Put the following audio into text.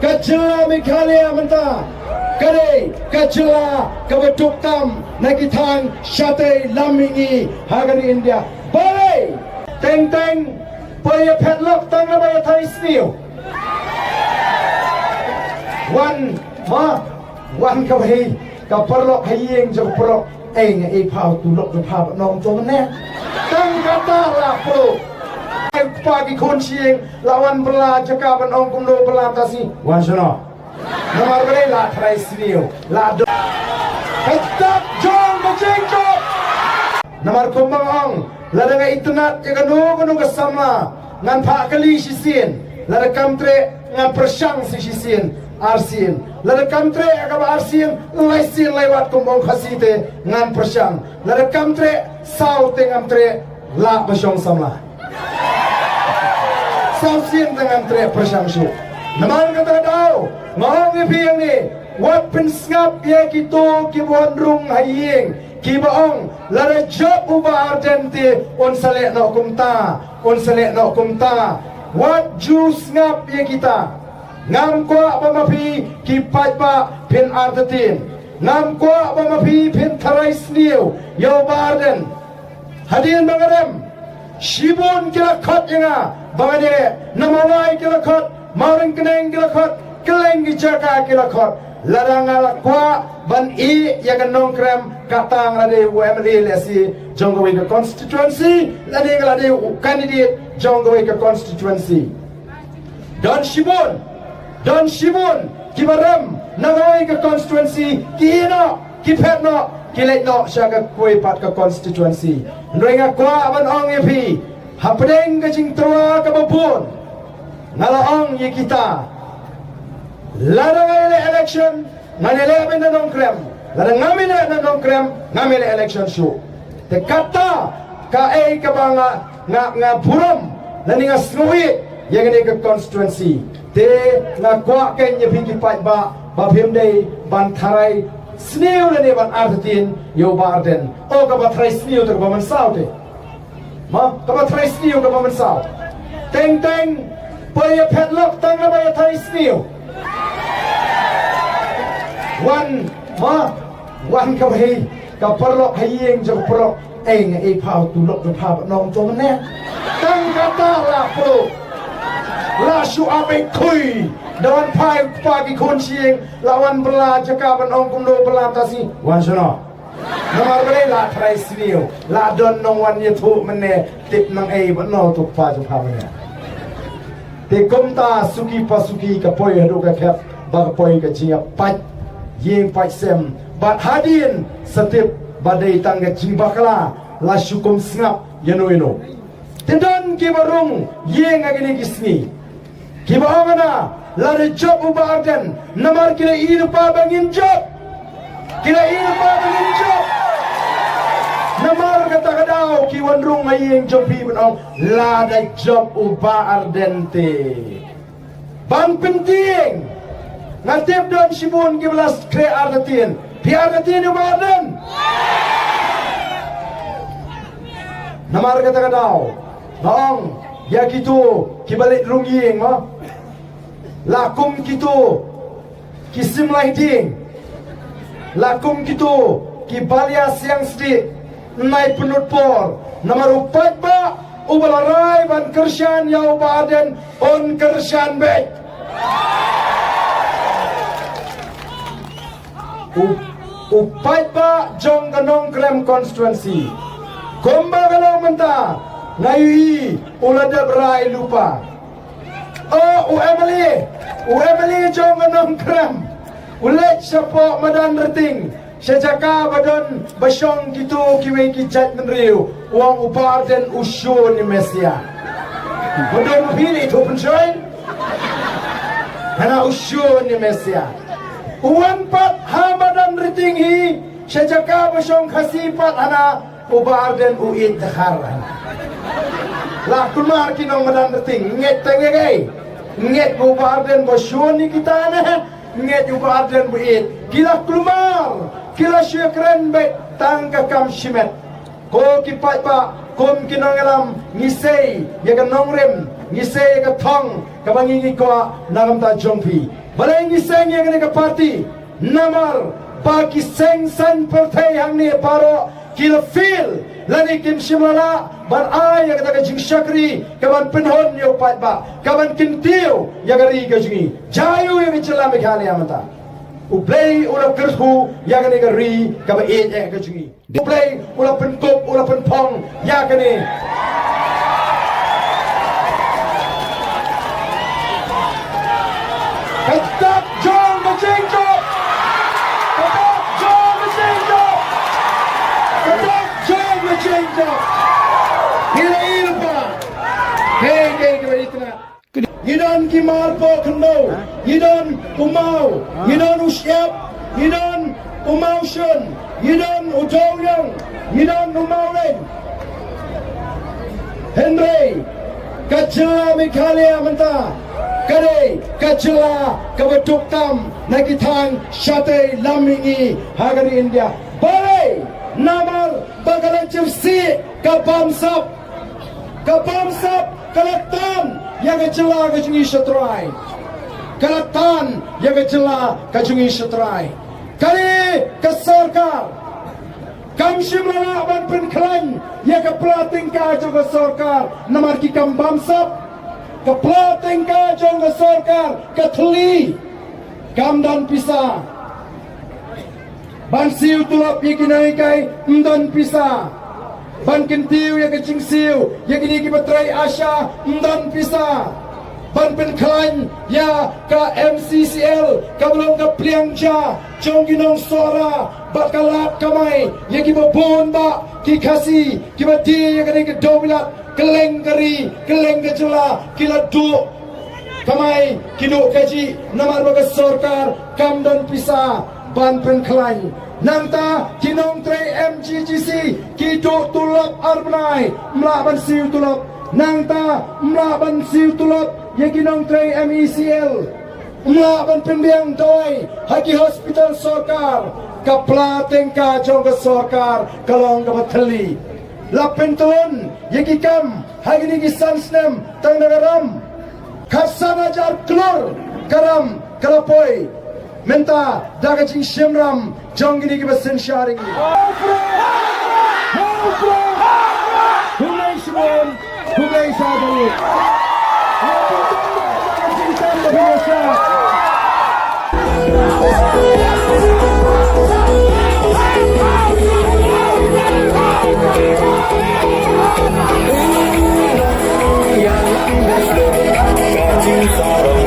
kajela Meghalaya menta kare kajela kabetuk tam nakitang syate lamingi hagari India bye teng teng paya padlock tang na baya thai snew one kabai kaparlok hayeng jok prok eng e phao tu lok tu phao nong to ne tang kata la pro pagi kon sieng lawan bela cakapan ong kumdo bela tasi wan sono nomor bere la trai snew la do hetak jong bajeng jok nomor kumbang ong la dengan internet ya kanu kesamla ngan pak kali sisien la rekam tre ngan persang sisien arsin la rekam tre agaba arsin laisin lewat kumbang khasite ngan persang la rekam tre sau tengam tre la besong samla Sausin dengan trek persangsu. Naman kata daw, mahong ipiyang ni, wat pensngap ya kito kibuan rung haying, kibaong, lara job uba ardente, on salek no kumta, wat jus ngap ya kita, ngam kwa bamapi kipat pa pin ardatin, ngam kwa bamapi pin tarai sniu, yo barden, hadirin bangarem, shibun kila kot yang Bangade namawai kilakot maring keneng kilakot keleng gicaka kilakot larang alakwa ban I yakan nongkrem katang lade UMLA lesi jonggowi ke constituency lade ngalade candidate jonggowi ke constituency Don Shibun kibaram nagawi ke constituency kino kipetno kilekno syaga kue pat ke constituency ndoinga kwa ban ong epi Hapadeng kacing terwa kabapun Ngalaong ye kita Ladang election Nganele abin na nongkrem Ladang ngamile na nongkrem Ngamile election show Te kata Kae kabanga Nga buram Nani nga snuwi Yang ini ke constituency Te nga kwa ken ye pikipat ba Babhimday Bantaray Sniw na ni ban ardatin Yo barden O kabatray sniw Te kabaman sao te Kabat try sniw kabat mensaw teng paya padlock tang na baya try sniw one kabai kaparlok hayeng jok prok eng e phao tu lok tu phao nong to ne tang kata la pro la shu abe kui dawan pai pagi kon sieng lawan bela cakapan ong kumdo bela tasi wan sono nomor bere la try sniw la don nong wan ye thu mene tip nang e bano tu pa ju pa mene te komta suki pasuki ka poi hadu ka khap ba ka poi ka jinga pat yeng pat sem bat hadin setip badai tangga jimbakla la syukum sngap yano tendon ki barung yeng agini kisni ki baongana la de job uba arden nomor kile ir pa bangin job kila ini pabangin job namar kata kadau kiwan rung ayeng jobi benong lada job uba ardente ban penting ngatip don sibun kibelas kre ardatin pi ardatin uba arden namar kata kadau nong ya gitu kibalik rung yeng ma lakum gitu kisim laiding lakum gitu kibalia siang sedi nai penut por nomor 4 ba ubalarai ban kersyan ya ubaden on kersyan be upat ba jong kanong krem constituency komba kalau menta ngayi ulada berai lupa UMLA jong kanong krem ulet siapa madan reting sejaka badan basyong gitu kiwe kijat menriu uang upar dan usyun ni Mesia badan pilih itu pencoin hana usyun ni Mesia uang pat hamadan reting hi sejaka basyong khasipat hana upar dan uid dakhar lah kumar kinong madan reting nget tengegai nget upar dan basyun ni kita na nget uba adlen buit kila klumar kila syekren bet tangka kam shimet ko kipat pa kom kinongelam ngisei ya kan nongrem ngise ka thong ka bangi ko nagam ta jongpi balai ngise nge ka party namar baki seng san partai hang ni paro kila feel lani kim shimala ban ay ya ka jing shakri ka ban pinhon yo pat ba ka ban kintiu ya gari ka jingi jayu ya bichla me khale amata ublay ula kerhu ya gani gari ka ba e ka jingi ublay ula penkop ula penpong ya gani Katak John Machenko Katak John Machenko Katak John Machenko Hila ilpa Hey kebaitna Yidon Kimal po kendo Yidon umau Yidon usyap Yidon umau shun Yidon utowyang Yidon umau ren Henry Kacila Mikhalia Manta Kare kacila kabatuk tam nakitang syate lamingi hagari India balai namar bagalan chipsi kabamsap kalatan yang kacila kacungi syatrai kalatan yang kacila kacungi syatrai kare kesorkar kamshim lala ban penklan yang keplating ka juga sorkar namar ki kambamsap keplating ka jong ke sorkar kathli kamdan pisa ban siu tulap yikinai kai mdan pisa ban kintiu ya kecing siu yakini ki batrai asya mdan pisa ban penklan ya ka MCCL ka belum ka pliangja jong ginong sora bakalat kamai yaki babon ba ki kasi ki bati yakini ke dobilat keleng kari, keleng kecela, kila duk kamai, kiduk kaji, namar baga sorkar, kam dan pisa, ban penkelain. Nangta, kinong tre MGGC, kiduk tulap arbnai, melaban siu tulap. Nangta, melaban siu tulap, ya kinong tre MECL, melaban pendiang doi, haki hospital sorkar, kapla tengka jong ke sorkar, kalong ke bateli. Lapentun yekikam hagini kisan snem tang nagaram khasana jar klor karam kalapoi menta daga jing shimram jongini ki basen sharing hunai shimon hunai sadari Yang